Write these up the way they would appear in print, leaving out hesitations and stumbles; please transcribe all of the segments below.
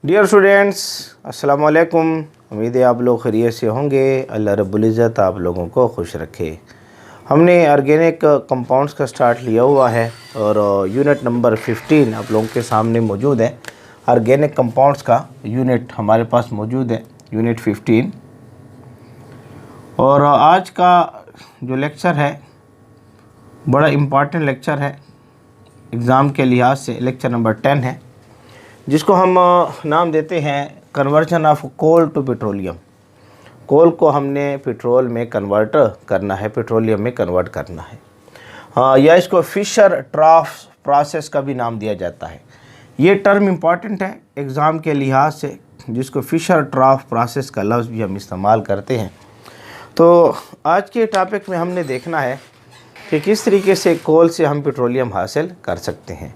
Dear students, अस्सलाम वालेकुम। उम्मीद है आप लोग खैरियत से होंगे। अल्लाह रब्बुल इज़्ज़त आप लोगों को खुश रखे। हमने ऑर्गेनिक कंपाउंड्स का स्टार्ट लिया हुआ है और यूनिट नंबर 15 आप लोगों के सामने मौजूद है। ऑर्गेनिक कंपाउंड्स का यूनिट हमारे पास मौजूद है, यूनिट 15। और आज का जो लेक्चर है बड़ा इम्पॉर्टेंट लेक्चर है, एग्ज़ाम के लिहाज से लेक्चर नंबर 10 है, जिसको हम नाम देते हैं conversion of coal to petroleum. Coal को हमने पेट्रोल में कन्वर्ट करना है, पेट्रोलियम में कन्वर्ट करना है। या इसको फिशर ट्राफ प्रोसेस का भी नाम दिया जाता है। ये टर्म इम्पॉर्टेंट है एग्ज़ाम के लिहाज से, जिसको फिशर ट्राफ प्रोसेस का लफ्ज़ भी हम इस्तेमाल करते हैं। तो आज के टॉपिक में हमने देखना है कि किस तरीके से कोल से हम पेट्रोलियम हासिल कर सकते हैं।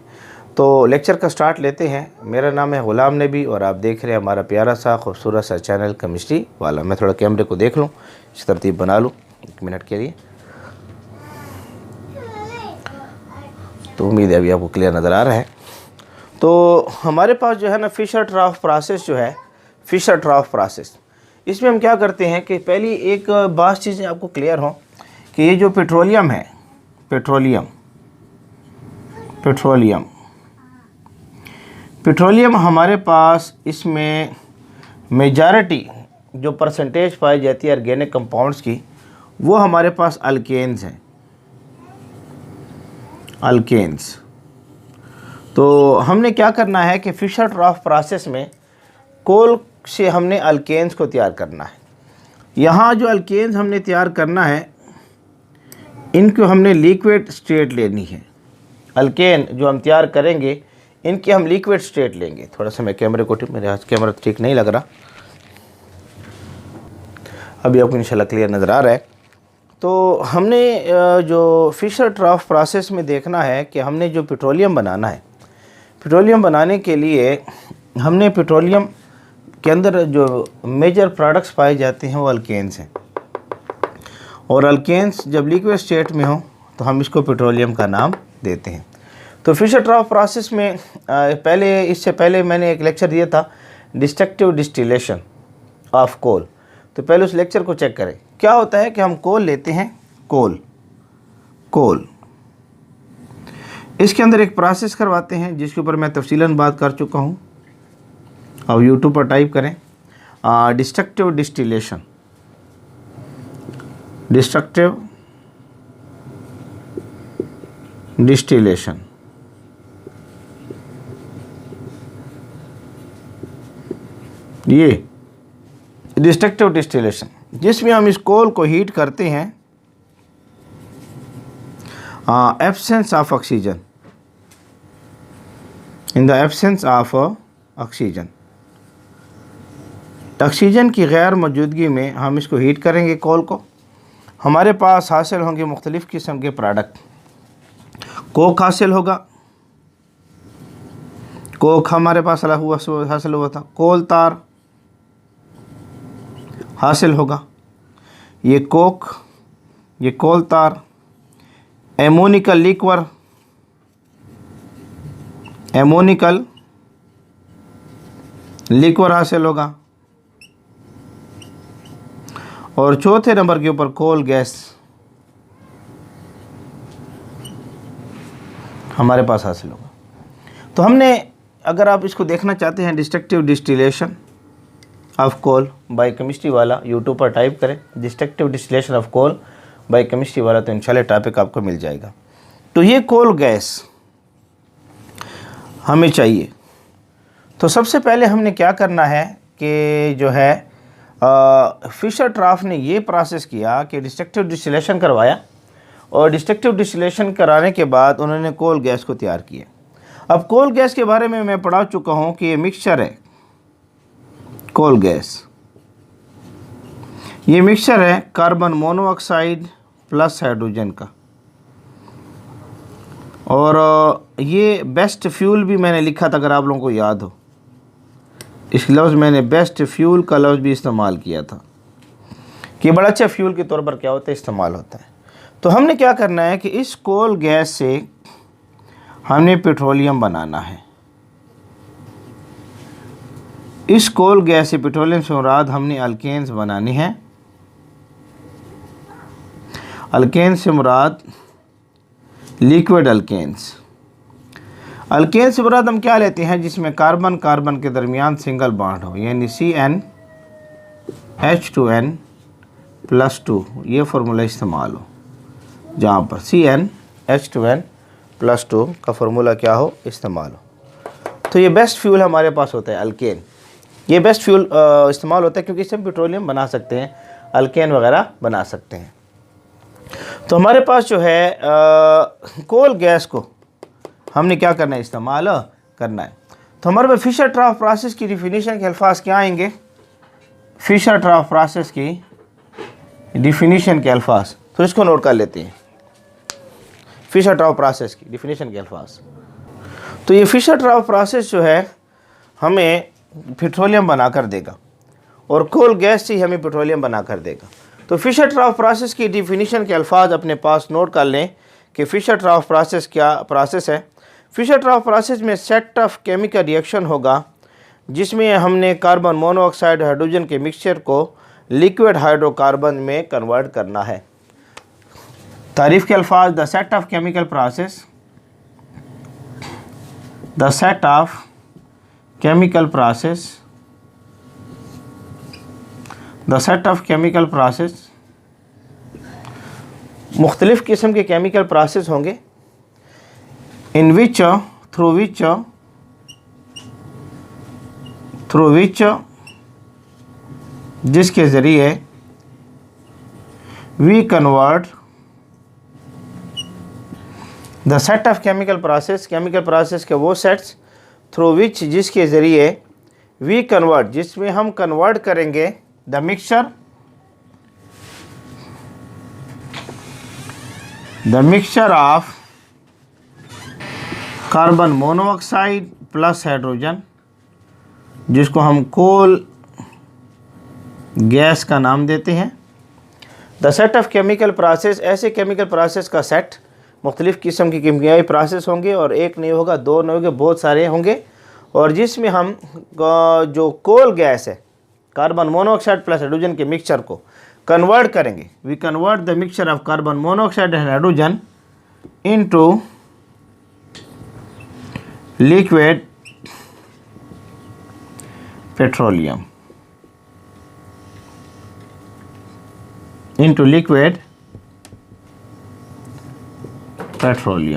तो लेक्चर का स्टार्ट लेते हैं। मेरा नाम है ग़ुलाम नबी और आप देख रहे हैं हमारा प्यारा सा खूबसूरत सा चैनल केमिस्ट्री वाला। मैं थोड़ा कैमरे को देख लूँ, इस तरतीब बना लूँ 1 मिनट के लिए। तो उम्मीद है अभी आपको क्लियर नज़र आ रहा है। तो हमारे पास जो है ना फिशर ट्राफ प्रोसेस जो है, फिशर ट्राफ प्रोसेस, इसमें हम क्या करते हैं कि पहली एक बात चीज़ें आपको क्लियर हों कि ये जो पेट्रोलियम है, पेट्रोलियम हमारे पास इसमें मेजॉरिटी जो परसेंटेज पाई जाती है ऑर्गेनिक कंपाउंड्स की, वो हमारे पास अल्केन्स हैं, अल्केन्स। तो हमने क्या करना है कि फिशर ट्राफ प्रोसेस में कोल से हमने अल्केन्स को तैयार करना है। यहाँ जो अल्केन्स हमने तैयार करना है, इनको हमने लिक्विड स्टेट लेनी है। अल्केन जो हम तैयार करेंगे इनकी हम लिक्विड स्टेट लेंगे। थोड़ा सा मैं कैमरे को, मेरे हाथ कैमरा ठीक नहीं लग रहा, अभी आपको इंशाल्लाह क्लियर नज़र आ रहा है। तो हमने जो फिशर ट्राफ प्रोसेस में देखना है कि हमने जो पेट्रोलियम बनाना है, पेट्रोलियम बनाने के लिए हमने पेट्रोलियम के अंदर जो मेजर प्रोडक्ट्स पाए जाते हैं वो अल्केन्स हैं। और अल्केन्स जब लिक्विड स्टेट में हो तो हम इसको पेट्रोलियम का नाम देते हैं। तो फिशर ट्राफ प्रोसेस में इससे पहले मैंने एक लेक्चर दिया था डिस्ट्रक्टिव डिस्टिलेशन ऑफ कोल। तो पहले उस लेक्चर को चेक करें। क्या होता है कि हम कोल लेते हैं, कोल इसके अंदर एक प्रोसेस करवाते हैं जिसके ऊपर मैं तफसीलन बात कर चुका हूँ। अब यूट्यूब पर टाइप करें डिस्ट्रक्टिव डिस्टिलेशन, ये डिस्ट्रक्टिव डिस्टिलेशन, जिसमें हम इस कोल को हीट करते हैं absence of oxygen, in the absence of oxygen, oxygen की गैर मौजूदगी में हम इसको हीट करेंगे कोल को। हमारे पास हासिल होंगे मुख्तलिफ़ किस्म के प्रोडक्ट। कोक हासिल होगा, कोक हमारे पास हासिल हुआ था। कोल तार हासिल होगा, ये कोक, ये कोल तार। एमोनिकल लिक्वर हासिल होगा। और चौथे नंबर के ऊपर कोल गैस हमारे पास हासिल होगा। तो हमने, अगर आप इसको देखना चाहते हैं destructive distillation of coal by chemistry वाला, यूट्यूब पर टाइप करें destructive distillation of coal by chemistry वाला, तो इंशाल्लाह टॉपिक आपको मिल जाएगा। तो ये कोल गैस हमें चाहिए। तो सबसे पहले हमने क्या करना है कि जो है फिशर ट्राफ ने ये प्रोसेस किया कि डिस्ट्रक्टिव डिस्टिलेशन करवाया, और डिस्ट्रक्टिव डिस्टिलेशन कराने के बाद उन्होंने कोल गैस को तैयार किया। अब कोल गैस के बारे में मैं पढ़ा चुका हूँ कि ये मिक्सचर है, कोल गैस ये मिक्सचर है कार्बन मोनोऑक्साइड प्लस हाइड्रोजन का। और ये बेस्ट फ्यूल भी मैंने लिखा था, अगर आप लोगों को याद हो, इस लफ्ज़ मैंने बेस्ट फ्यूल का लफ्ज़ भी इस्तेमाल किया था कि बड़ा अच्छा फ्यूल के तौर पर क्या होता है, इस्तेमाल होता है। तो हमने क्या करना है कि इस कोल गैस से हमने पेट्रोलियम बनाना है। इस कोल गैस से पेट्रोलियम से मुराद हमने अल्केन्स बनाने हैं। अल्केन्स से मुराद लिक्विड अल्केन्स। अल्केन्स से मुराद हम क्या लेते हैं, जिसमें कार्बन कार्बन के दरमियान सिंगल बॉन्ड हो, यानी CnH2n+2, ये फार्मूला इस्तेमाल हो, जहाँ पर CnH2n+2 का फार्मूला क्या हो, इस्तेमाल हो। तो ये बेस्ट फ्यूल हमारे पास होता है अल्केन। ये बेस्ट फ्यूल इस्तेमाल होता है क्योंकि इससे हम पेट्रोलियम बना सकते हैं, अल्केन वगैरह बना सकते हैं। तो हमारे पास जो है कोल गैस को हमने क्या करना है, इस्तेमाल करना है। तो हमारे पास फिशर ट्राफ प्रोसेस की डिफिनीशन के अल्फाज क्या आएंगे, फिशर ट्राफ प्रोसेस की डिफिनीशन के अल्फाज, तो इसको नोट कर लेते हैं। फिशर ट्राफ प्रोसेस की डिफिनीशन के अल्फाज, तो ये फिशर ट्राफ प्रोसेस जो है हमें पेट्रोलियम बना कर देगा और कोल गैस से ही हमें पेट्रोलियम बना कर देगा। तो फिशर ट्राफ प्रोसेस की डिफिनीशन के अल्फाज अपने पास नोट कर लें कि फिशर ट्राफ प्रोसेस क्या प्रोसेस है। फिशर ट्राफ प्रोसेस में सेट ऑफ केमिकल रिएक्शन होगा जिसमें हमने कार्बन मोनोऑक्साइड हाइड्रोजन के मिक्सचर को लिक्विड हाइड्रोकार्बन में कन्वर्ट करना है। तारीफ़ के अल्फाज, the set of chemical process, the set of chemical process, the set of chemical process, मुख्तलिफ़ किस्म के केमिकल प्रोसेस होंगे, इन विच थ्रू विच जिसके ज़रिए we convert the set of chemical process, chemical process के वो सेट्स थ्रू विच जिसके ज़रिए वी कन्वर्ट, जिसमें हम कन्वर्ट करेंगे the mixture of carbon monoxide plus hydrogen, जिसको हम कोल गैस का नाम देते हैं। The set of chemical process, ऐसे केमिकल प्रोसेस का सेट, मुख्तलिफ़ किस्म की कीमियाई प्रोसेस होंगे और एक नहीं होगा, दो नहीं होंगे, बहुत सारे होंगे, और जिसमें हम जो कोल गैस है कार्बन मोनोऑक्साइड प्लस हाइड्रोजन के मिक्सचर को कन्वर्ट करेंगे। We convert the mixture of carbon monoxide and hydrogen into liquid petroleum,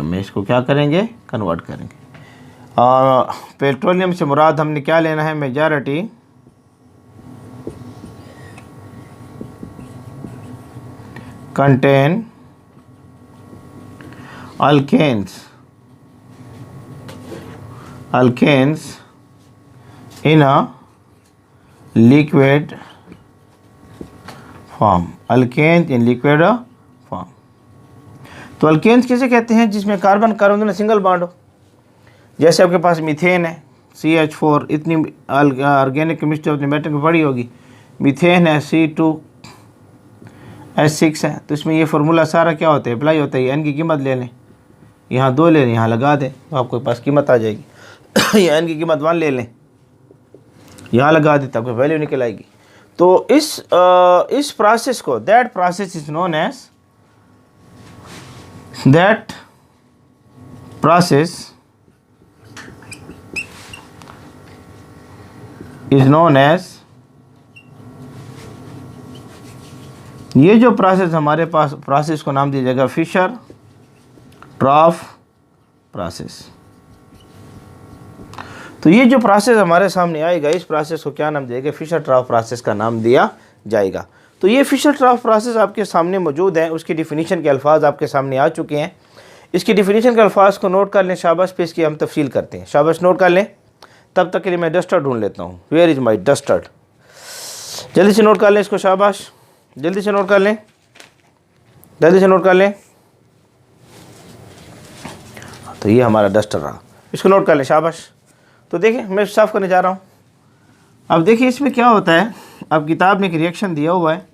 में इसको क्या करेंगे, कन्वर्ट करेंगे। पेट्रोलियम से मुराद हमने क्या लेना है, majority contain alkanes in a liquid form, alkanes in liquid form. तो अल्केन्स किसे कहते हैं, जिसमें कार्बन कार्बन में सिंगल बॉन्ड हो, जैसे आपके पास मीथेन है CH4, इतनी ऑर्गेनिक केमिस्ट्री अपने मैटर में पढ़ी होगी। मीथेन है C2H6 है, तो इसमें ये फार्मूला सारा क्या होता है, अप्लाई होता है। एन की कीमत ले लें, यहाँ 2 ले लें, यहाँ लगा दें तो आपके पास कीमत आ जाएगी। या एन की कीमत 1 ले लें, यहाँ लगा दें तो आपको वैल्यू निकल आएगी। तो इस प्रोसेस को, that process is known as, that process is known as, ये जो प्रोसेस हमारे पास, प्रोसेस को नाम दिया जाएगा फिशर ट्राफ प्रोसेस। तो ये जो प्रोसेस हमारे सामने आएगा, इस प्रोसेस को क्या नाम दिया, फिशर ट्राफ प्रोसेस का नाम दिया जाएगा। तो ये फिशर ट्राफ प्रोसेस आपके सामने मौजूद है, उसकी डिफिनीशन के अल्फाज आपके सामने आ चुके हैं। इसकी डिफिनीशन के अल्फाज को नोट कर लें, शाबाश पे इसकी हम तफसील करते हैं। शाबाश नोट कर लें, तब तक के लिए मैं डस्टर ढूंढ लेता हूँ। वेयर इज़ माई डस्टर, जल्दी से नोट कर लें इसको, शाबाश जल्दी से नोट कर लें, जल्दी से नोट कर लें। तो ये हमारा डस्टर रहा, इसको नोट कर लें, शाबाश। तो देखिए मैं साफ़ करने जा रहा हूँ। अब देखिए इसमें क्या होता है, अब किताब में एक रिएक्शन दिया हुआ है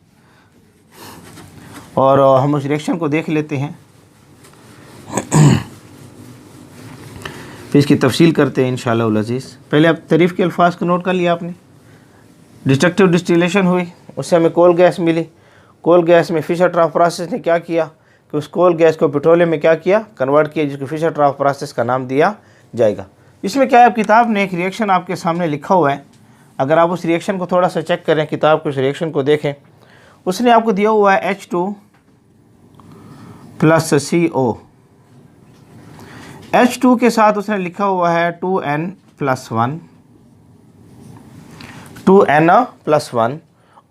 और हम उस रिएक्शन को देख लेते हैं, फिर इसकी तफसील करते हैं इंशाअल्लाह अज़ीज़। पहले आप तारीफ़ के अल्फाज को नोट कर लिया आपने। डिस्ट्रक्टिव डिस्टिलेशन हुई, उससे हमें कोल गैस मिली। कोल गैस में फिशर ट्राफ प्रोसेस ने क्या किया कि उस कोल गैस को पेट्रोलियम में क्या किया, कन्वर्ट किया, जिसको फिशर ट्राफ प्रोसेस का नाम दिया जाएगा। इसमें क्या है, किताब ने एक रिएक्शन आपके सामने लिखा हुआ है, अगर आप उस रिएक्शन को थोड़ा सा चेक करें, किताब के उस रिएक्शन को देखें, उसने आपको दिया हुआ है H2 + CO। H2 के साथ उसने लिखा हुआ है 2N+1 2N+1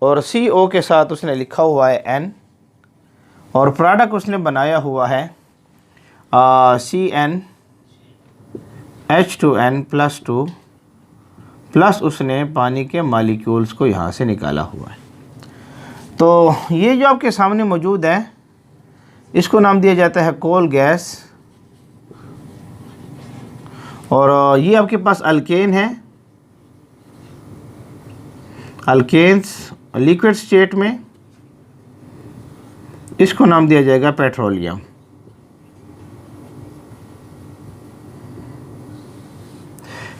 और CO के साथ उसने लिखा हुआ है N, और प्रोडक्ट उसने बनाया हुआ है CnH2n+2 प्लस उसने पानी के मालिक्यूल्स को यहाँ से निकाला हुआ है। तो ये जो आपके सामने मौजूद है, इसको नाम दिया जाता है कोल गैस, और ये आपके पास अल्केन है, अल्केन्स लिक्विड स्टेट में, इसको नाम दिया जाएगा पेट्रोलियम।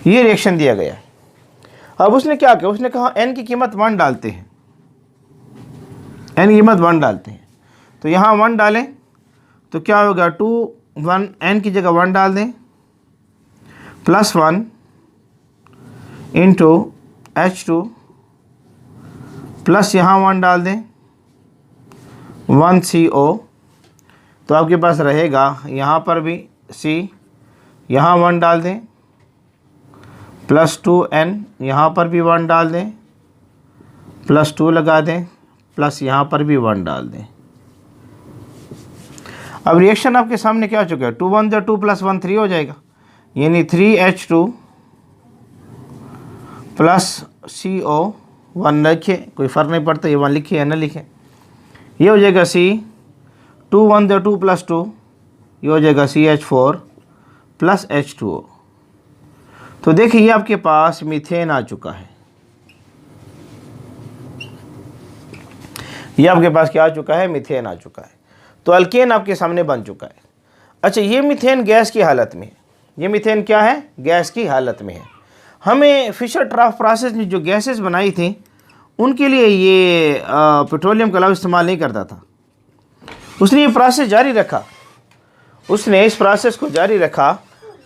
ये रिएक्शन दिया गया। अब उसने क्या किया, उसने कहा n की कीमत 1 डालते हैं, n की कीमत 1 डालते हैं, तो यहाँ 1 डालें तो क्या होगा, 2 1 n की जगह 1 डाल दें, +1 × H2 प्लस यहाँ 1 डाल दें 1 CO, तो आपके पास रहेगा यहाँ पर भी C, यहाँ 1 डाल दें, +2N, यहाँ पर भी 1 डाल दें, +2 लगा दें, प्लस यहाँ पर भी 1 डाल दें। अब रिएक्शन आपके सामने क्या हो चुका है, 2 1 + 2 + 1 3 हो जाएगा, यानी 3H2 + CO 1 लिखे, कोई फ़र्क नहीं पड़ता, ये 1 लिखे या न लिखे, ये हो जाएगा C। 2 1 + 2 + 2, ये हो जाएगा CH4 + H2O। तो देखिए ये आपके पास मीथेन आ चुका है, ये आपके पास क्या आ चुका है, मीथेन आ चुका है। तो अल्केन आपके सामने बन चुका है। अच्छा, ये मीथेन गैस की हालत में है, ये मीथेन क्या है, गैस की हालत में है। हमें फिशर ट्राफ प्रोसेस ने जो गैसेस बनाई थी उनके लिए ये पेट्रोलियम का अलावा इस्तेमाल नहीं करता था, उसने ये प्रोसेस जारी रखा, उसने इस प्रोसेस को जारी रखा।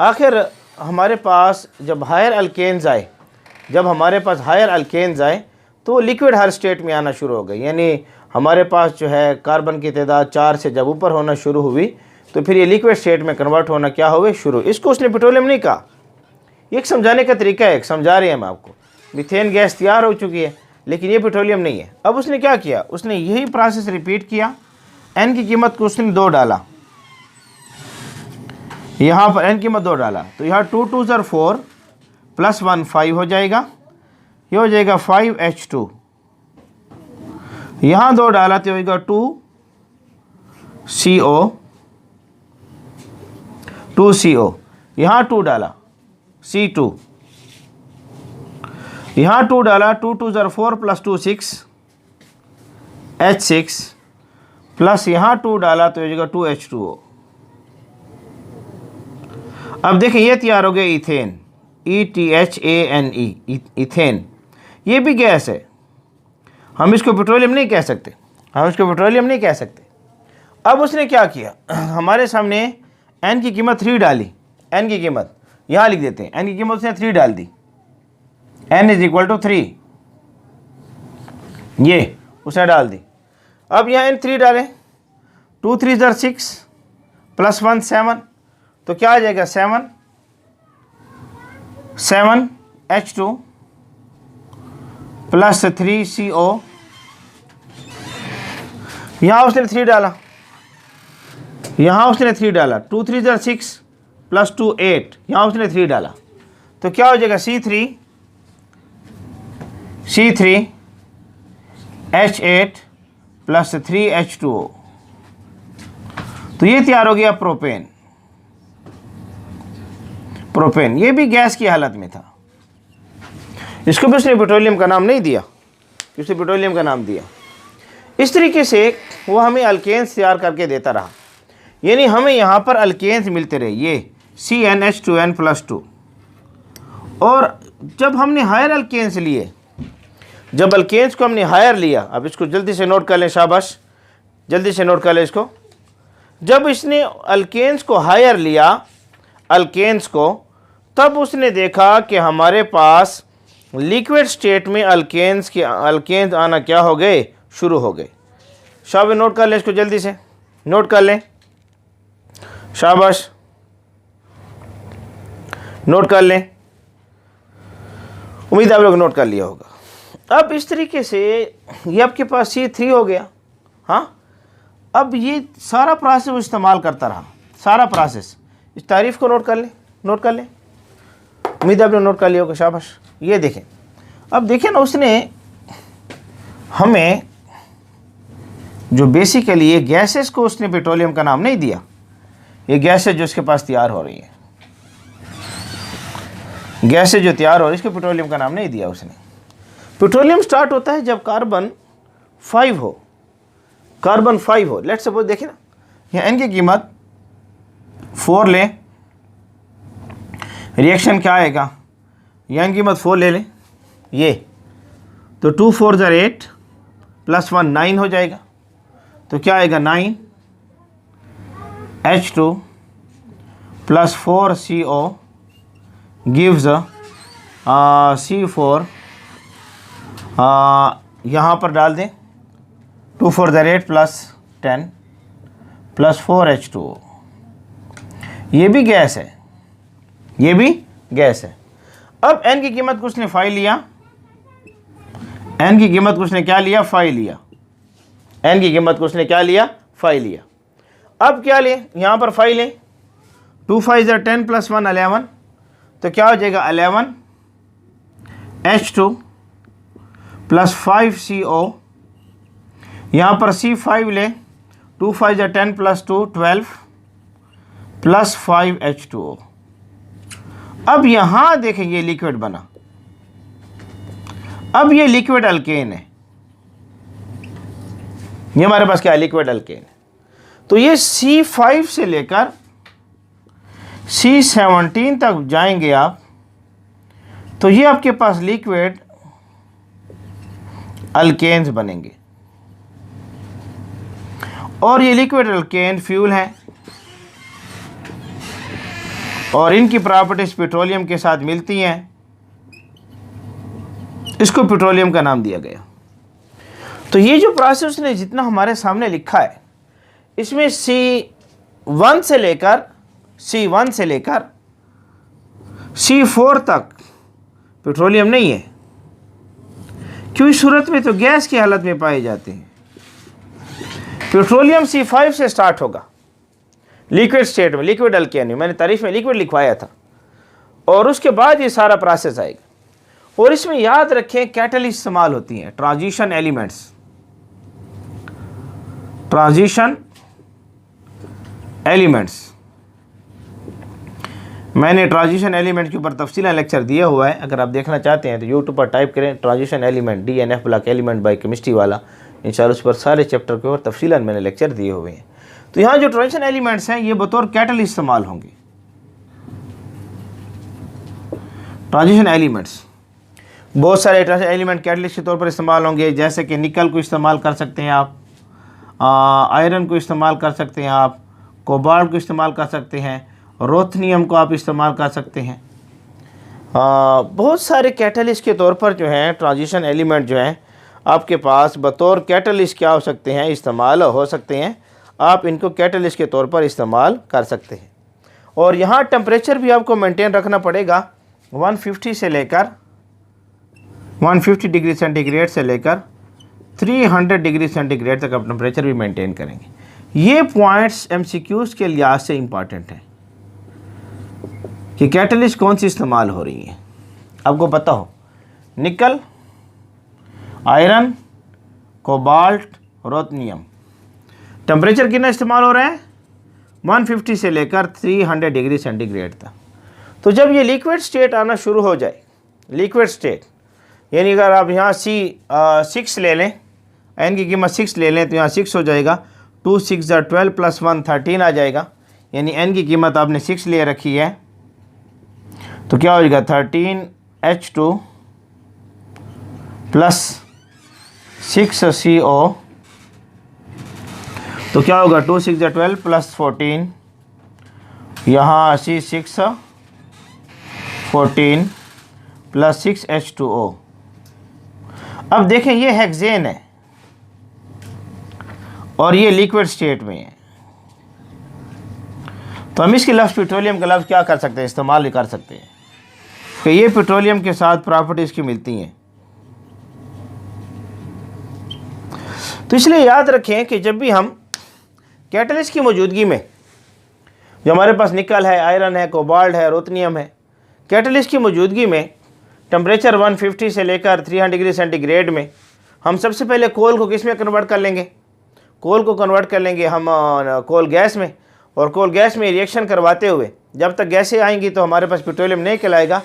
आखिर हमारे पास जब हायर अल्केन्स आए, जब हमारे पास हायर अल्केन्स आए तो लिक्विड हर स्टेट में आना शुरू हो गई, यानी हमारे पास जो है कार्बन की तादाद 4 से जब ऊपर होना शुरू हुई तो फिर ये लिक्विड स्टेट में कन्वर्ट होना क्या हुए शुरू। इसको उसने पेट्रोलियम नहीं कहा, एक समझाने का तरीका है, समझा रहे हैं हम आपको। मीथेन गैस तैयार हो चुकी है लेकिन ये पेट्रोलियम नहीं है। अब उसने क्या किया, उसने यही प्रोसेस रिपीट किया, n की कीमत को उसने 2 डाला, यहाँ पर n कीमत 2 डाला, तो यहाँ 2 2 4 + 1 5 हो जाएगा, ये हो जाएगा 5H2, यहाँ 2 डाला तो होगा 2CO, यहाँ 2 डाला C2, यहाँ 2 डाला, 2 2 4 + 2 6 H6, प्लस यहाँ 2 डाला तो हो जाएगा 2H2O। अब देखिए ये तैयार हो गया इथेन, ETHANE, इथेन। ये भी गैस है, हम इसको पेट्रोलियम नहीं कह सकते, हम इसको पेट्रोलियम नहीं कह सकते। अब उसने क्या किया, हमारे सामने n की कीमत 3 डाली, n की कीमत यहाँ लिख देते हैं, n की कीमत उसने 3 डाल दी, n = 3, ये उसने डाल दी। अब यहाँ n 3 डालें, 2 3 6 + 1 7, तो क्या आ जाएगा 7H2 + 3CO, यहाँ उसने 3 डाला, यहाँ उसने 3 डाला, 2 3 6 + 2 8, यहाँ उसने 3 डाला, तो क्या हो जाएगा C3H8 + 3H2O। तो ये तैयार हो गया प्रोपेन। प्रोपेन ये भी गैस की हालत में था, इसको भी उसने पेट्रोलियम का नाम नहीं दिया, उसने पेट्रोलियम का नाम दिया। इस तरीके से वो हमें अल्केन्स तैयार करके देता रहा, यानी हमें यहाँ पर अल्केन्स मिलते रहे, ये CnH2n + 2। और जब हमने हायर अल्केन्स लिए जब अल्केन्स को हमने हायर लिया, अब इसको जल्दी से नोट कर लें, शाबाश, जल्दी से नोट कर लें इसको। जब इसने अल्केन्स को हायर लिया, अल्केन्स को, तब उसने देखा कि हमारे पास लिक्विड स्टेट में अल्केन्स आना क्या हो गए, शुरू हो गए। शाबाश, नोट कर लें इसको, जल्दी से नोट कर लें, शाबाश, नोट कर लें। उम्मीद आप लोग नोट कर लिया होगा। अब इस तरीके से ये आपके पास C3 हो गया। हाँ, अब ये सारा प्रोसेस वो इस्तेमाल करता रहा, सारा प्रोसेस। इस तारीफ़ को नोट कर लें, नोट कर लें। उम्मीद आप लोग नोट कर लिया होगा, शाबाश। ये देखें, अब देखें ना, उसने हमें जो बेसिकली ये गैसेस को उसने पेट्रोलियम का नाम नहीं दिया। ये गैसेस जो उसके पास तैयार हो रही है, गैसेस जो तैयार हो रही है, इसको पेट्रोलियम का नाम नहीं दिया उसने। पेट्रोलियम स्टार्ट होता है जब कार्बन 5 हो, कार्बन 5 हो। लेट्स सपोज देखिए ना, यहाँ एन की कीमत 4 लें, रिएक्शन क्या आएगा, यहाँ की कीमत 4 ले लें, ये तो 2 4 8 प्लस 1 9 हो जाएगा। तो क्या आएगा, 9 H2 plus 4 CO gives C4। यहाँ पर डाल दें 2 4 8 प्लस 10 प्लस 4 H2O। ये भी गैस है, ये भी गैस है। अब N की कीमत को उसने 5 लिया, N की कीमत को उसने क्या लिया, 5 लिया। N की कीमत को उसने क्या लिया, 5 लिया। अब क्या लें, यहाँ पर 5 लें, 2 5 10 प्लस 1 11, तो क्या हो जाएगा 11 H2 प्लस 5 CO। यहाँ पर C5 ले, 2 5 10 प्लस 2 12 प्लस 5 H2O। अब यहाँ देखें, ये लिक्विड बना। अब ये लिक्विड अल्केन है, ये हमारे पास क्या है, लिक्विड अल्केन है। तो ये C5 से लेकर C17 तक जाएंगे आप, तो ये आपके पास लिक्विड अल्केन्स बनेंगे। और ये लिक्विड अल्केन फ्यूल है, और इनकी प्रॉपर्टीज पेट्रोलियम के साथ मिलती हैं, इसको पेट्रोलियम का नाम दिया गया। तो ये जो प्रोसेस ने जितना हमारे सामने लिखा है, इसमें C1 से लेकर C4 तक पेट्रोलियम नहीं है, क्योंकि सूरत में तो गैस की हालत में पाए जाते हैं। पेट्रोलियम C5 से स्टार्ट होगा लिक्विड स्टेट में, लिक्विड अल्केन में, मैंने तारीफ में लिक्विड लिखवाया था, और उसके बाद ये सारा प्रोसेस आएगा। और इसमें याद रखें कैटलिस्ट इस्तेमाल होती हैं, ट्रांजिशन एलिमेंट्स, ट्रांजिशन एलिमेंट्स। मैंने ट्रांजिशन एलिमेंट के ऊपर तफसीला लेक्चर दिया हुआ है, अगर आप देखना चाहते हैं तो यूट्यूब पर टाइप करें transition element, DNF block element by chemistry वाला, इंशाल्लाह उस पर सारे चैप्टर के ऊपर तफसीलन मैंने लेक्चर दिए हुए हैं। तो यहाँ जो ट्रांजिशन एलिमेंट्स हैं, ये बतौर कैटलिस्ट इस्तेमाल होंगे। ट्रांजिशन एलिमेंट्स, बहुत सारे ट्रांजिशन एलिमेंट कैटलिस्ट के तौर पर इस्तेमाल होंगे, जैसे कि निकल को इस्तेमाल कर सकते हैं आप, आयरन को इस्तेमाल कर सकते हैं आप, कोबाल्ट को इस्तेमाल कर सकते हैं, रोथनियम को आप इस्तेमाल कर सकते हैं। बहुत सारे कैटलिस्ट के तौर पर जो हैं ट्रांजिशन एलिमेंट जो हैं आपके पास बतौर कैटलिस्ट क्या हो सकते हैं, इस्तेमाल हो सकते हैं। आप इनको कैटलिस्ट के तौर पर इस्तेमाल कर सकते हैं। और यहाँ टेम्परेचर भी आपको मेंटेन रखना पड़ेगा, 150 से लेकर 150 डिग्री सेंटीग्रेड से लेकर 300 डिग्री सेंटीग्रेड तक आप टेम्परेचर भी मेंटेन करेंगे। ये पॉइंट्स MCQs के लिहाज से इम्पॉर्टेंट हैं कि कैटलिस्ट कौन सी इस्तेमाल हो रही है, आपको पता हो। निकल, आयरन, कोबाल्ट, रोथनियम, टेम्परेचर कितना इस्तेमाल हो रहा है, 150 से लेकर 300 डिग्री सेंटीग्रेड तक। तो जब ये लिक्विड स्टेट आना शुरू हो जाए, लिक्विड स्टेट यानी अगर आप यहाँ C6 ले लें, N की कीमत 6 ले लें, तो यहाँ 6 हो जाएगा, 2 6 12 प्लस 1 13 आ जाएगा। यानी N की कीमत आपने 6 ले रखी है, तो क्या हो जाएगा 13 H2 प्लस 6CO, तो क्या होगा 2 6 12 प्लस 14, यहाँ C6 14 प्लस 6H2O। अब देखें ये हेक्सेन है और ये लिक्विड स्टेट में है, तो हम इसके लफ्ज़ पेट्रोलियम का लफ्ज़ क्या कर सकते हैं, इस्तेमाल भी कर सकते हैं कि ये पेट्रोलियम के साथ प्रॉपर्टीज़ की मिलती हैं। तो इसलिए याद रखें कि जब भी हम कैटलिस्ट की मौजूदगी में, जो हमारे पास निकल है, आयरन है, कोबाल्ट है, रोथनियम है, कैटलिस्ट की मौजूदगी में टेम्परेचर 150 से लेकर 300 डिग्री सेंटीग्रेड में हम सबसे पहले कोल को किस में कन्वर्ट कर लेंगे, कोल को कन्वर्ट कर लेंगे हम कोल गैस में, और कोल गैस में रिएक्शन करवाते हुए जब तक गैसें आएंगी तो हमारे पास पेट्रोलियम नहीं कहलाएगा।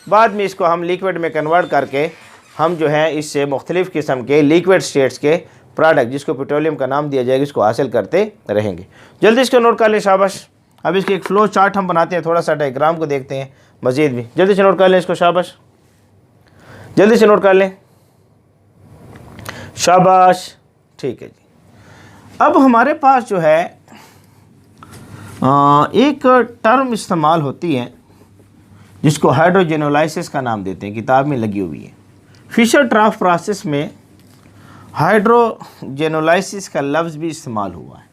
बाद में इसको हम लिक्विड में कन्वर्ट करके हम जो है इससे मुख्तलिफ़ किस्म के लिक्विड स्टेट्स के प्रोडक्ट, जिसको पेट्रोलियम का नाम दिया जाएगा, इसको हासिल करते रहेंगे। जल्दी इसको नोट कर लें, शाबाश। अब इसके एक फ़्लो चार्ट हम बनाते हैं, थोड़ा सा डायग्राम को देखते हैं मज़ीद भी। जल्दी से नोट कर लें इसको, शाबाश, जल्दी से नोट कर लें, शाबाश, ठीक है जी। अब हमारे पास जो है एक टर्म इस्तेमाल होती है जिसको हाइड्रोजेनोलाइसिस का नाम देते हैं, किताब में लगी हुई है। फिशर ट्राफ प्रोसेस में हाइड्रोजेनोलाइसिस का लफ्ज़ भी इस्तेमाल हुआ है,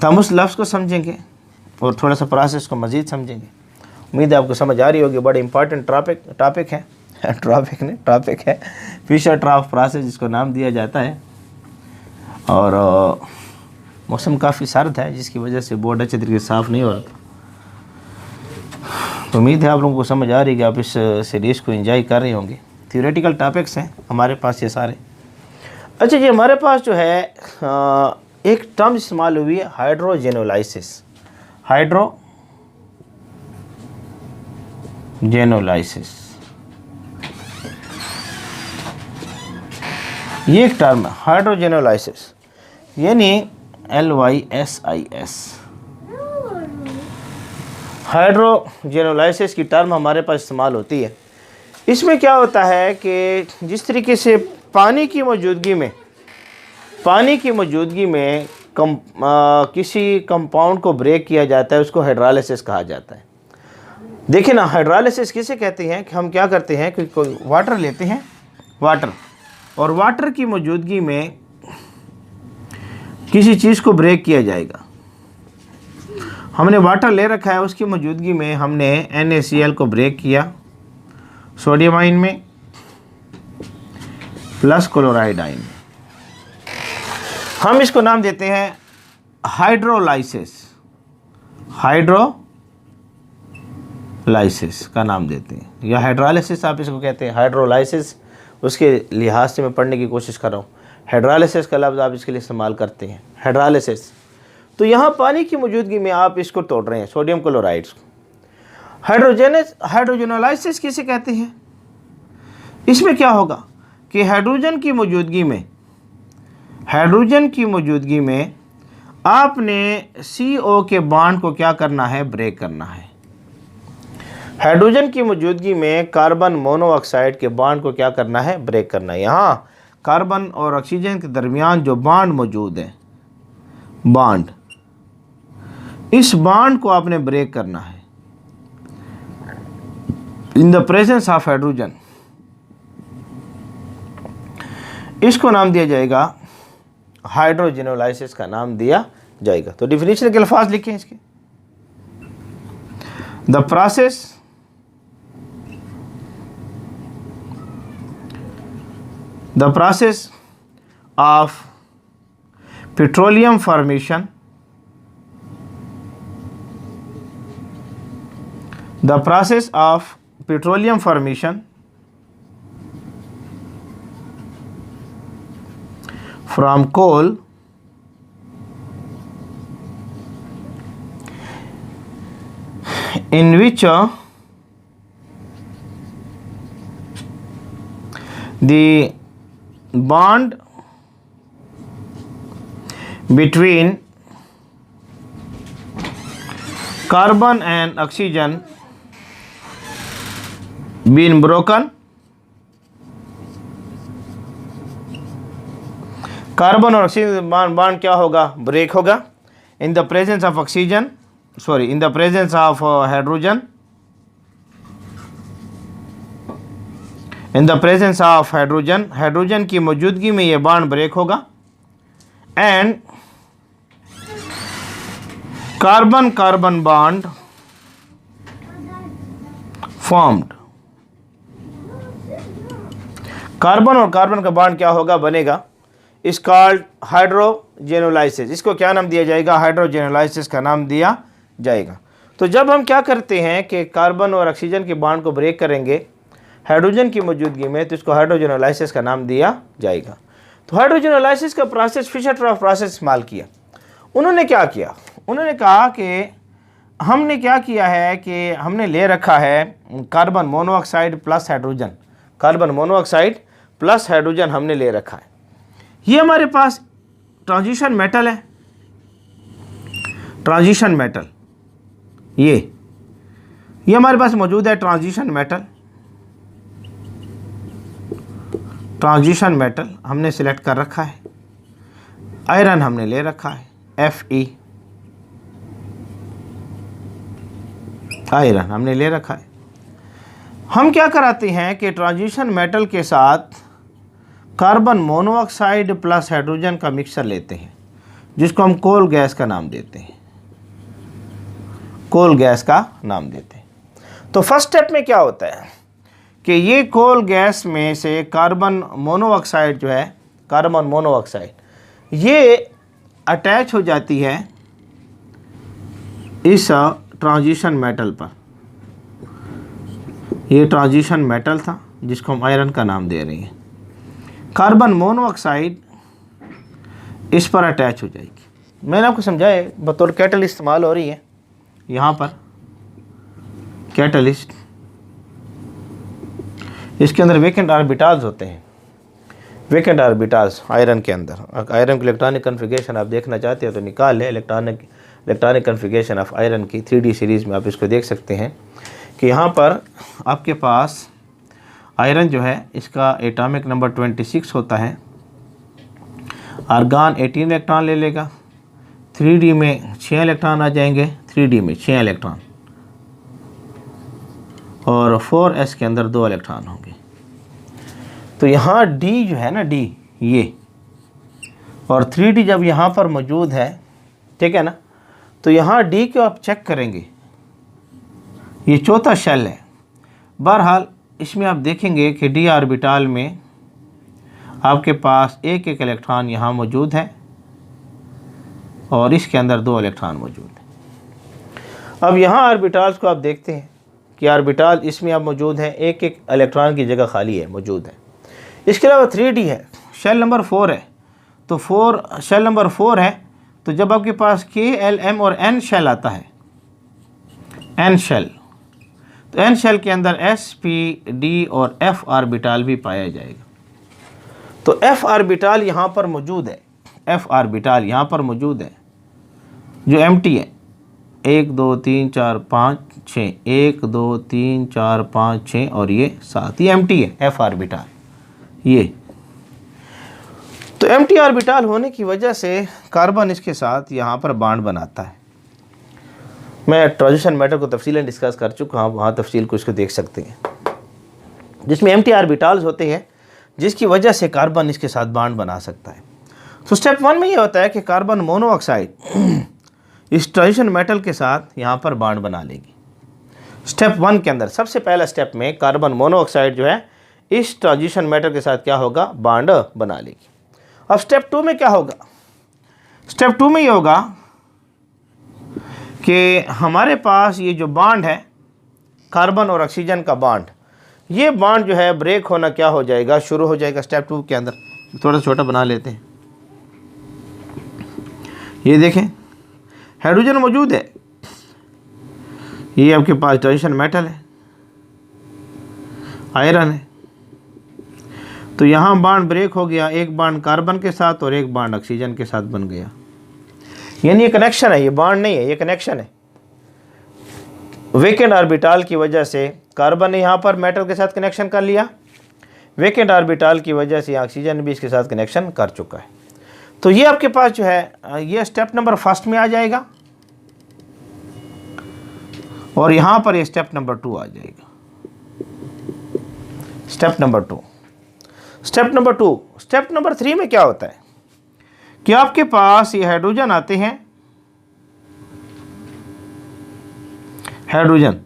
तो हम उस लफ्ज़ को समझेंगे और थोड़ा सा प्रोसेस को मज़ीद समझेंगे। उम्मीद है आपको समझ आ रही होगी। बड़ा इंपॉर्टेंट टॉपिक है टॉपिक है फिशर ट्राफ प्रोसेस जिसको नाम दिया जाता है। और मौसम काफ़ी सर्द है जिसकी वजह से बोर्ड अच्छे तरीके से साफ़ नहीं हो रहा था। तो उम्मीद है आप लोगों को समझ आ रही है कि आप इस सीरीज़ को एंजॉय कर रहे होंगे। थ्योरेटिकल टॉपिक्स हैं हमारे पास ये सारे। अच्छा जी, हमारे पास जो है एक टर्म इस्तेमाल हुई है हाइड्रोजेनोलाइसिस। हाइड्रोजेनोलाइसिस ये एक टर्म है, हाइड्रोजेनोलाइसिस यानी LYSIS। हाइड्रोजेनोलाइसिस की टर्म हमारे पास इस्तेमाल होती है। इसमें क्या होता है कि जिस तरीके से पानी की मौजूदगी में किसी कंपाउंड को ब्रेक किया जाता है, उसको हाइड्रोलाइसिस कहा जाता है। देखिए ना, हाइड्रोलाइसिस किसे कहते हैं कि हम क्या करते हैं कि कोई वाटर लेते हैं, और वाटर की मौजूदगी में किसी चीज़ को ब्रेक किया जाएगा। हमने वाटर ले रखा है, उसकी मौजूदगी में हमने NaCl को ब्रेक किया सोडियम आयन में प्लस क्लोराइड आयन में। हम इसको नाम देते हैं हाइड्रोलाइसिस का नाम देते हैं, या हाइड्रोलाइसिस आप इसको कहते हैं। हाइड्रोलाइसिस उसके लिहाज से मैं पढ़ने की कोशिश कर रहा हूँ। हाइड्रोलाइसिस का लफ्ज़ आप इसके लिए इस्तेमाल करते हैं, हाइड्रोलाइसिस। तो यहाँ पानी की मौजूदगी में आप इसको तोड़ रहे हैं, सोडियम क्लोराइड्स को। हाइड्रोजेनोलाइसिस किसे कहते हैं? इसमें क्या होगा कि हाइड्रोजन की मौजूदगी में आपने CO के बॉन्ड को क्या करना है, ब्रेक करना है। हाइड्रोजन की मौजूदगी में कार्बन मोनोऑक्साइड के बॉन्ड को क्या करना है, ब्रेक करना है। यहाँ कार्बन और ऑक्सीजन के दरमियान जो बॉन्ड मौजूद है, इस बॉन्ड को आपने ब्रेक करना है in the presence of hydrogen. इसको नाम दिया जाएगा, हाइड्रोजेनोलाइसिस का नाम दिया जाएगा। तो डिफिनीशन के अल्फाज लिखें इसके। The process of petroleum formation, from coal in which the bond between carbon and oxygen been broken carbon और ऑक्सीजन बॉन्ड क्या होगा, ब्रेक होगा in the presence of oxygen, sorry in the presence of hydrogen, in the presence of hydrogen, hydrogen की मौजूदगी में ये bond break होगा and carbon carbon bond formed, carbon और कार्बन का बॉन्ड क्या होगा, बनेगा, इस कॉल्ड हाइड्रोजेनोलाइसिस। इसको क्या नाम दिया जाएगा, हाइड्रोजेनोलाइसिस का नाम दिया जाएगा। तो जब हम क्या करते हैं कि कार्बन और ऑक्सीजन के बॉन्ड को ब्रेक करेंगे हाइड्रोजन की मौजूदगी में, तो इसको हाइड्रोजेनोलाइसिस का नाम दिया जाएगा। तो हाइड्रोजेनोलाइसिस का प्रोसेस फिशर-ट्रॉप प्रोसेस इस्तेमाल किया। उन्होंने क्या किया, उन्होंने कहा कि हमने क्या किया है कि हमने ले रखा है carbon monoxide plus hydrogen, carbon monoxide plus hydrogen हमने ले रखा है। ये हमारे पास ट्रांजिशन मेटल है, ट्रांजिशन मेटल ये हमारे पास मौजूद है, ट्रांजिशन मेटल, ट्रांजिशन मेटल हमने सिलेक्ट कर रखा है। आयरन हमने ले रखा है, Fe, आयरन हमने ले रखा है। हम क्या कराते हैं कि ट्रांजिशन मेटल के साथ कार्बन मोनोऑक्साइड प्लस हाइड्रोजन का मिक्सचर लेते हैं, जिसको हम कोल गैस का नाम देते हैं, कोल गैस का नाम देते हैं। तो फर्स्ट स्टेप में क्या होता है कि ये कोल गैस में से कार्बन मोनोऑक्साइड जो है, कार्बन मोनोऑक्साइड ये अटैच हो जाती है इस ट्रांजिशन मेटल पर। ये ट्रांजिशन मेटल था जिसको हम आयरन का नाम दे रहे हैं। कार्बन मोनोऑक्साइड इस पर अटैच हो जाएगी। मैंने आपको समझाया बतौर कैटलिस्ट इस्तेमाल हो रही है, यहाँ पर कैटलिस्ट, इसके अंदर वेकेंट ऑर्बिटल्स होते हैं, वेकेंट ऑर्बिटल्स आयरन के अंदर। आयरन की इलेक्ट्रॉनिक कन्फिगरेशन आप देखना चाहते हैं तो निकाल लें, इलेक्ट्रॉनिक कन्फिगरेशन ऑफ आयरन की 3D सीरीज़ में आप इसको देख सकते हैं कि यहाँ पर आपके पास आयरन जो है इसका एटॉमिक नंबर 26 होता है, आर्गन 18 इलेक्ट्रॉन ले लेगा, 3D में 6 इलेक्ट्रॉन आ जाएंगे, 3D में 6 इलेक्ट्रॉन, और 4s के अंदर 2 इलेक्ट्रॉन होंगे। तो यहाँ D जो है ना, D ये, और 3D जब यहाँ पर मौजूद है, ठीक है ना, तो यहाँ D को आप चेक करेंगे, ये चौथा शेल है। बहरहाल इसमें आप देखेंगे कि D ऑर्बिटल में आपके पास एक इलेक्ट्रॉन यहाँ मौजूद है और इसके अंदर 2 इलेक्ट्रॉन मौजूद है। अब यहाँ ऑर्बिटल्स को आप देखते हैं कि ऑर्बिटल इसमें अब मौजूद है, एक इलेक्ट्रॉन की जगह खाली है, मौजूद है। इसके अलावा 3D है, शेल नंबर 4 है, तो शेल नंबर 4 है, तो जब आपके पास K, L, M और N शेल आता है, N शेल, तो N शेल के अंदर S, P, D और F ऑर्बिटल भी पाया जाएगा। तो F ऑर्बिटल यहाँ पर मौजूद है, F ऑर्बिटल यहाँ पर मौजूद है जो एम्प्टी है, 1 2 3 4 5 6, 1 2 3 4 5 6 और ये 7, ये एम्प्टी है F ऑर्बिटल ये। तो एम्प्टी ऑर्बिटल होने की वजह से कार्बन इसके साथ यहाँ पर बॉन्ड बनाता है। मैं ट्रांजिशन मैटर को तफसीलन डिस्कस कर चुका हूँ, वहाँ तफसील को इसको देख सकते हैं, जिसमें एम्प्टी ऑर्बिटल्स होते हैं जिसकी वजह से कार्बन इसके साथ बॉन्ड बना सकता है। तो स्टेप 1 में ये होता है कि कार्बन मोनोऑक्साइड इस ट्रांजिशन मेटल के साथ यहाँ पर बॉन्ड बना लेगी। स्टेप 1 के अंदर सबसे पहला स्टेप में कार्बन मोनोऑक्साइड जो है इस ट्रांजिशन मेटल के साथ क्या होगा, बॉन्ड बना लेगी। अब स्टेप 2 में क्या होगा, स्टेप 2 में ये होगा कि हमारे पास ये जो बॉन्ड है कार्बन और ऑक्सीजन का बॉन्ड, ये बॉन्ड जो है ब्रेक होना क्या हो जाएगा, शुरू हो जाएगा। स्टेप 2 के अंदर थोड़ा छोटा बना लेते हैं, ये देखें हाइड्रोजन मौजूद है, ये आपके पास ट्रांजिशन मेटल है, आयरन है, तो यहाँ बॉन्ड ब्रेक हो गया, एक बॉन्ड कार्बन के साथ और एक बॉन्ड ऑक्सीजन के साथ बन गया, यानी ये कनेक्शन है, ये बॉन्ड नहीं है, ये कनेक्शन है। वेकेंट ऑर्बिटल की वजह से कार्बन ने यहाँ पर मेटल के साथ कनेक्शन कर लिया, वेकेंट ऑर्बिटल की वजह से ऑक्सीजन भी इसके साथ कनेक्शन कर चुका है। तो ये आपके पास जो है ये स्टेप नंबर फर्स्ट में आ जाएगा और यहाँ पर ये स्टेप नंबर 2 आ जाएगा। Step number 2, step number 2। Step number 3 में क्या होता है कि आपके पास ये हाइड्रोजन आते हैं, हाइड्रोजन,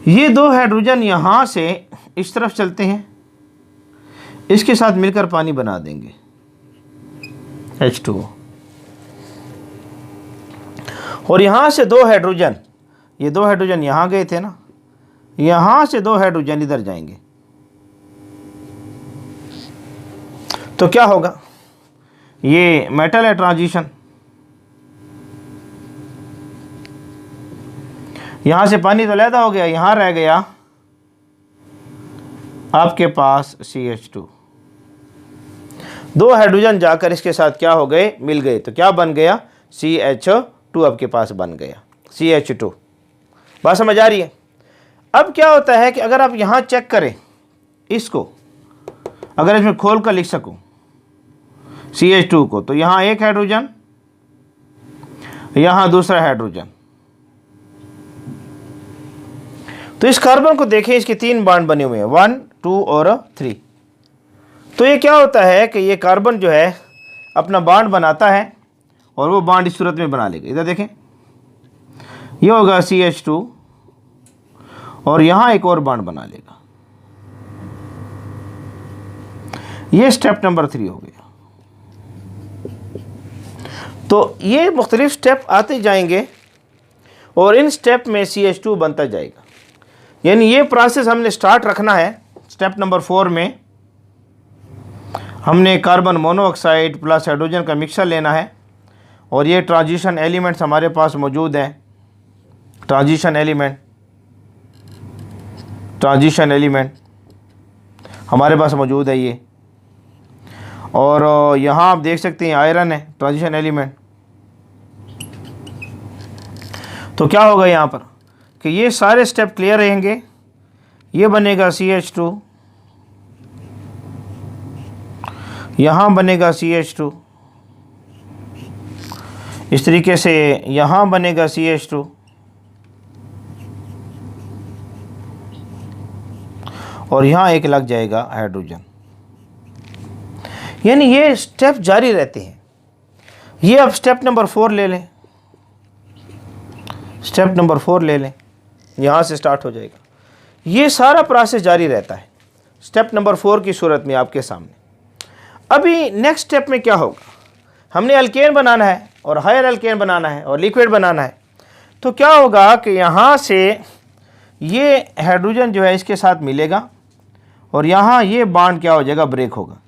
ये 2 हाइड्रोजन यहां से इस तरफ चलते हैं, इसके साथ मिलकर पानी बना देंगे H2O। और यहां से 2 हाइड्रोजन, ये 2 हाइड्रोजन यहां गए थे ना, यहां से 2 हाइड्रोजन इधर जाएंगे, तो क्या होगा, ये मेटल है ट्रांजिशन, यहां से पानी तो अलग हो गया, यहां रह गया आपके पास CH2। 2 हाइड्रोजन जाकर इसके साथ क्या हो गए, मिल गए, तो क्या बन गया, CH2 आपके पास बन गया, CH2। बात समझ आ रही है। अब क्या होता है कि अगर आप यहां चेक करें इसको, अगर इसमें खोल कर लिख सकूं CH2 को, तो यहां एक हाइड्रोजन, यहां दूसरा हाइड्रोजन, तो इस कार्बन को देखें, इसके 3 बॉन्ड बने हुए हैं, 1, 2 और 3। तो ये क्या होता है कि ये कार्बन जो है अपना बॉन्ड बनाता है और वो बॉन्ड इस सूरत में बना लेगा। इधर देखें, ये होगा CH2 और यहां एक और बॉन्ड बना लेगा, ये स्टेप नंबर 3 हो गया। तो ये मुख्तलिफ स्टेप आते जाएंगे और इन स्टेप में CH2 बनता जाएगा। यानी ये प्रोसेस हमने स्टार्ट रखना है। स्टेप नंबर 4 में हमने कार्बन मोनोऑक्साइड प्लस हाइड्रोजन का मिक्सचर लेना है और ये ट्रांजिशन एलिमेंट्स हमारे पास मौजूद हैं। ट्रांजिशन एलिमेंट हमारे पास मौजूद है ये, और यहाँ आप देख सकते हैं आयरन है ट्रांजिशन एलिमेंट। तो क्या होगा यहाँ पर कि ये सारे स्टेप क्लियर रहेंगे, ये बनेगा CH2, यहाँ बनेगा CH2, इस तरीके से यहाँ बनेगा CH2, और यहाँ एक लग जाएगा हाइड्रोजन। यानी ये स्टेप जारी रहते हैं। ये अब स्टेप नंबर 4 ले लें, स्टेप नंबर 4 ले लें, यहाँ से स्टार्ट हो जाएगा। ये सारा प्रोसेस जारी रहता है स्टेप नंबर 4 की सूरत में आपके सामने। अभी नेक्स्ट स्टेप में क्या होगा, हमने अल्केन बनाना है और हायर अल्केन बनाना है और लिक्विड बनाना है। तो क्या होगा कि यहाँ से ये हाइड्रोजन जो है इसके साथ मिलेगा और यहाँ ये बॉन्ड क्या हो जाएगा, ब्रेक होगा।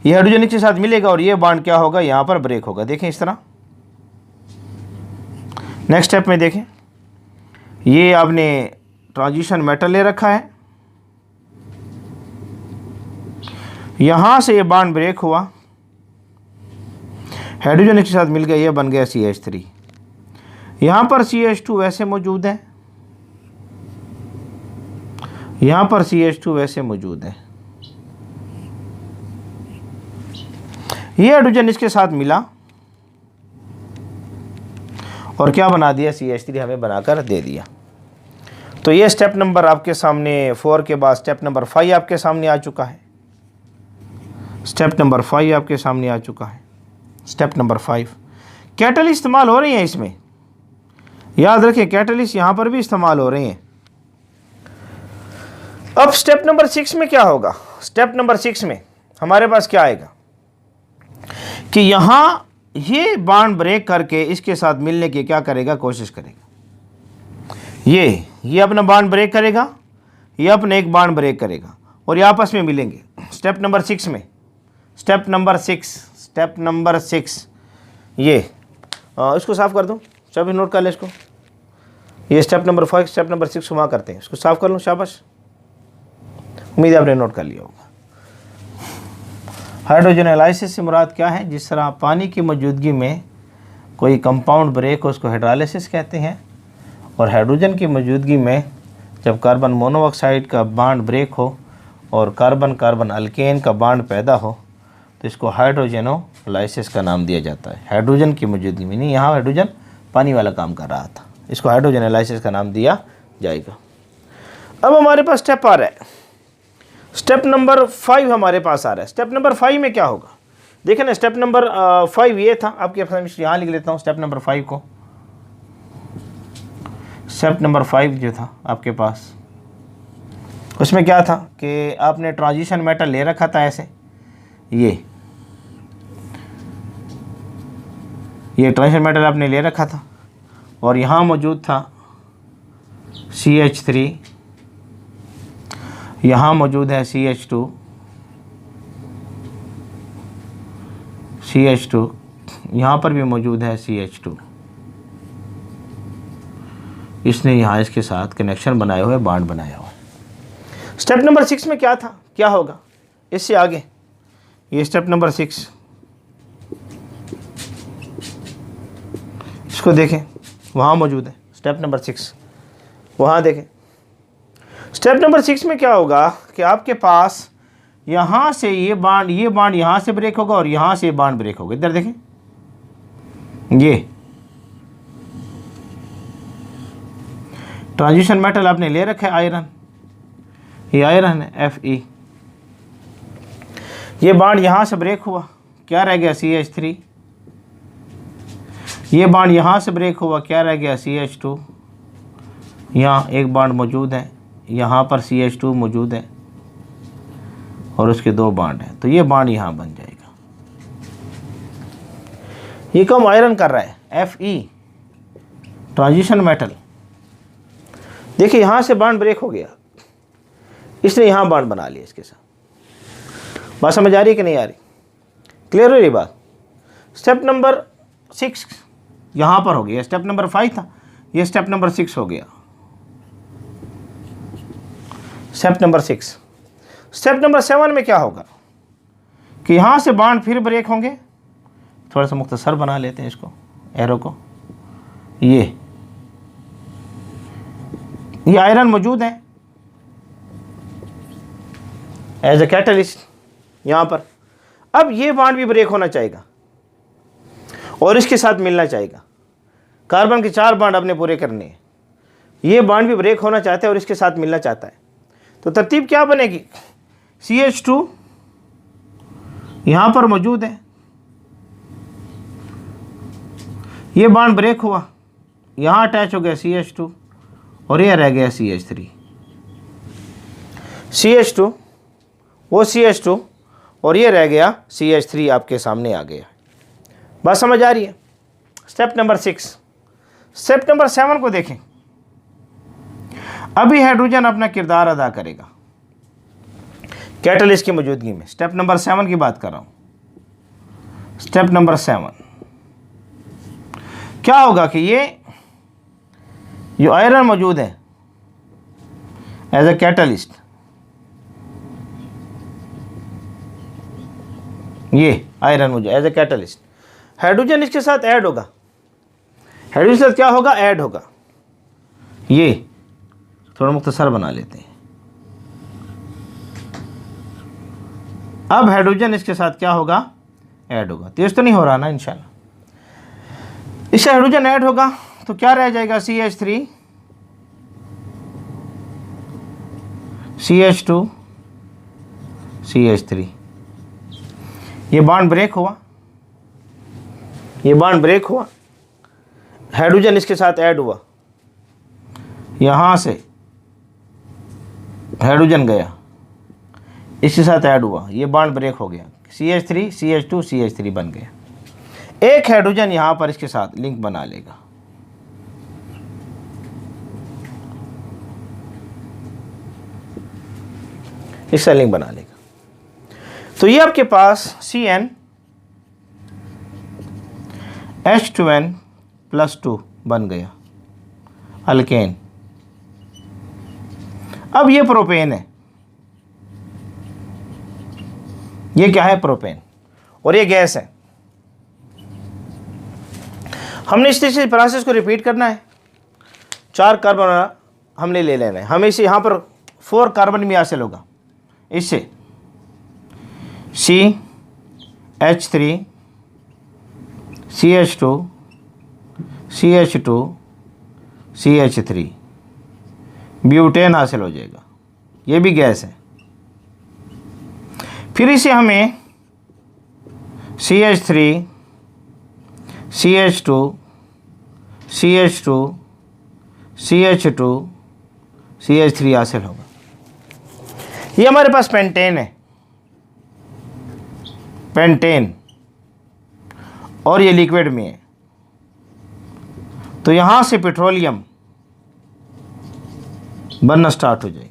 ये हाइड्रोजन इसके साथ मिलेगा और ये बॉन्ड क्या होगा, यहाँ पर ब्रेक होगा। देखें इस तरह। नेक्स्ट स्टेप में देखें, ये आपने ट्रांजिशन मेटल ले रखा है, यहाँ से ये बॉन्ड ब्रेक हुआ, हाइड्रोजन इसके साथ मिल गया, ये बन गया CH3। यहाँ पर CH2 वैसे मौजूद है, यहाँ पर CH2 वैसे मौजूद है। ये हाइड्रोजन इसके साथ मिला और क्या बना दिया, CH3 हमें बनाकर दे दिया। तो ये स्टेप नंबर आपके सामने 4 के बाद स्टेप नंबर 5 आपके सामने आ चुका है। स्टेप नंबर 5 आपके सामने आ चुका है। स्टेप नंबर 5, कैटलिस्ट इस्तेमाल हो रही हैं इसमें, याद रखें कैटलिस्ट यहाँ पर भी इस्तेमाल हो रहे हैं। अब स्टेप नंबर 6 में क्या होगा, स्टेप नंबर 6 में हमारे पास क्या आएगा कि यहाँ ये बॉन्ड ब्रेक करके इसके साथ मिलने की क्या करेगा, कोशिश करेगा। ये अपना बॉन्ड ब्रेक करेगा, ये अपना एक बॉन्ड ब्रेक करेगा और ये आपस में मिलेंगे। स्टेप नंबर 6 में, स्टेप नंबर 6 ये इसको साफ़ कर दूँ, सब नोट कर ले इसको। ये स्टेप नंबर 5 स्टेप नंबर 6 वहाँ करते हैं, इसको साफ़ कर लूँ, शाबाश। उम्मीद है आपने नोट कर लिया होगा। हाइड्रोजन एनालिसिस से मुराद क्या है, जिस तरह पानी की मौजूदगी में कोई कंपाउंड ब्रेक हो उसको हाइड्रोलाइसिस कहते हैं, और हाइड्रोजन की मौजूदगी में जब कार्बन मोनोऑक्साइड का बॉन्ड ब्रेक हो और कार्बन कार्बन अल्केन का बॉन्ड पैदा हो तो इसको हाइड्रोजेनोलाइसिस का नाम दिया जाता है। हाइड्रोजन की मौजूदगी में, नहीं यहाँ हाइड्रोजन पानी वाला काम कर रहा था, इसको हाइड्रोजेनोलाइसिस का नाम दिया जाएगा। अब हमारे पास स्टेप आ रहा है, स्टेप नंबर 5 हमारे पास आ रहा है। स्टेप नंबर 5 में क्या होगा, देखें ना, स्टेप नंबर 5 ये था आपके पास, यहाँ लिख लेता हूँ स्टेप नंबर 5 को। स्टेप नंबर 5 जो था आपके पास, उसमें क्या था कि आपने ट्रांजिशन मेटल ले रखा था ऐसे, ये ट्रांजिशन मेटल आपने ले रखा था और यहाँ मौजूद था CH3, यहाँ मौजूद है CH2, यहाँ पर भी मौजूद है CH2। इसने यहाँ इसके साथ कनेक्शन बनाए हुए, बॉन्ड बनाया हुआ। स्टेप नंबर 6 में क्या था, क्या होगा इससे आगे, ये स्टेप नंबर 6, इसको देखें, वहाँ मौजूद है स्टेप नंबर 6, वहाँ देखें। स्टेप नंबर 6 में क्या होगा कि आपके पास यहाँ से ये बॉन्ड यहाँ से ब्रेक होगा और यहाँ से ये बॉन्ड ब्रेक होगा। इधर देखें, ये ट्रांजिशन मेटल आपने ले रखा है आयरन, ये आयरन है Fe, ये बॉन्ड यहाँ से ब्रेक हुआ, क्या रह गया CH3, ये बॉन्ड यहाँ से ब्रेक हुआ, क्या रह गया CH2, यहाँ एक बॉन्ड मौजूद है, यहाँ पर CH2 मौजूद है और उसके 2 बॉन्ड हैं, तो ये बॉन्ड यहाँ बन जाएगा। ये कम आयरन कर रहा है Fe, ट्रांजिशन मेटल। देखिए यहाँ से बॉन्ड ब्रेक हो गया, इसने यहाँ बॉन्ड बना लिया इसके साथ। बात समझ आ रही है कि नहीं आ रही, क्लियर हो रही बात। स्टेप नंबर 6 यहाँ पर हो गया, स्टेप नंबर 5 था, ये स्टेप नंबर 6 हो गया। स्टेप नंबर 6, स्टेप नंबर 7 में क्या होगा कि यहाँ से बॉन्ड फिर ब्रेक होंगे। थोड़ा सा मुख्तसर बना लेते हैं इसको, एरो को। ये आयरन मौजूद है एज ए कैटलिस्ट यहाँ पर। अब ये बॉन्ड भी ब्रेक होना चाहेगा और इसके साथ मिलना चाहेगा। कार्बन के 4 बॉन्ड आपने पूरे करने हैं, ये बॉन्ड भी ब्रेक होना चाहता है और इसके साथ मिलना चाहता है। तो तरतीब क्या बनेगी, CH2 यहाँ पर मौजूद है, ये बॉन्ड ब्रेक हुआ, यहाँ अटैच हो गया CH2 और ये रह गया CH3। CH2 वो CH2 और ये रह गया CH3 आपके सामने आ गया। बात समझ आ रही है। स्टेप नंबर 6, स्टेप नंबर 7 को देखें। अभी हाइड्रोजन अपना किरदार अदा करेगा कैटलिस्ट की मौजूदगी में। स्टेप नंबर 7 की बात कर रहा हूं। स्टेप नंबर 7 क्या होगा कि ये जो आयरन मौजूद है एज ए कैटलिस्ट, ये आयरन मौजूद एज ए कैटलिस्ट, हाइड्रोजन इसके साथ ऐड होगा। हाइड्रोजन के साथ क्या होगा, ऐड होगा। ये थोड़ा मुख्तसर बना लेते हैं। अब हाइड्रोजन इसके साथ क्या होगा, ऐड होगा। तेज तो नहीं हो रहा ना इंशाल्लाह। इससे हाइड्रोजन ऐड होगा तो क्या रह जाएगा, CH3, CH2, CH3। ये बॉन्ड ब्रेक हुआ, ये बॉन्ड ब्रेक हुआ, हाइड्रोजन इसके साथ ऐड हुआ, यहाँ से हाइड्रोजन गया, इसके साथ ऐड हुआ, ये बॉन्ड ब्रेक हो गया, CH3, CH2, CH3 बन गया। एक हाइड्रोजन यहाँ पर इसके साथ लिंक बना लेगा। इससे लिंक बना लेगा तो ये आपके पास CN H2N+2 बन गया अल्केन। अब ये प्रोपेन है, ये क्या है, प्रोपेन, और ये गैस है। हमने इस तरीके से प्रोसेस को रिपीट करना है। 4 कार्बन हमने ले लेना है, हमें इसे यहाँ पर 4 कार्बन भी हासिल होगा। इससे CH3 CH2 CH2 CH3 butane हासिल हो जाएगा। ये भी गैस है। फिर इसे हमें CH3 CH2 CH2 CH2 CH3 हासिल होगा। ये हमारे पास पेंटेन है, पेंटेन, और ये लिक्विड में है। तो यहाँ से पेट्रोलियम बनना स्टार्ट हो जाएगा।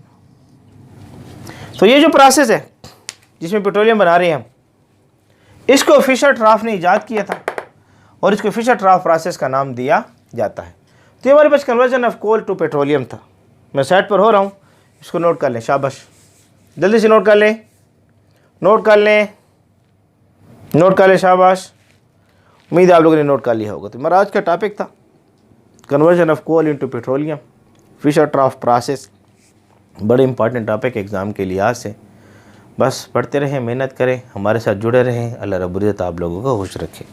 तो ये जो प्रोसेस है जिसमें पेट्रोलियम बना रहे हैं हम, इसको फिशर ट्राफ ने ईजाद किया था और इसको फिशर ट्राफ प्रोसेस का नाम दिया जाता है। तो ये हमारे पास conversion of coal to petroleum था। मैं साइड पर हो रहा हूँ, इसको नोट कर लें। शाबाश, जल्दी से नोट कर लें, नोट कर लें, नोट कर लें। शाबाश, उम्मीद है आप लोगों ने नोट कर लिया होगा। तो मेरा आज का टॉपिक था conversion of coal into petroleum, Fischer Tropsch process. बड़े इंपॉर्टेंट टॉपिक एग्ज़ाम के लिहाज से। बस पढ़ते रहें, मेहनत करें, हमारे साथ जुड़े रहें। अल्लाह रब्बुल इज़्ज़त आप लोगों को खुश रखे।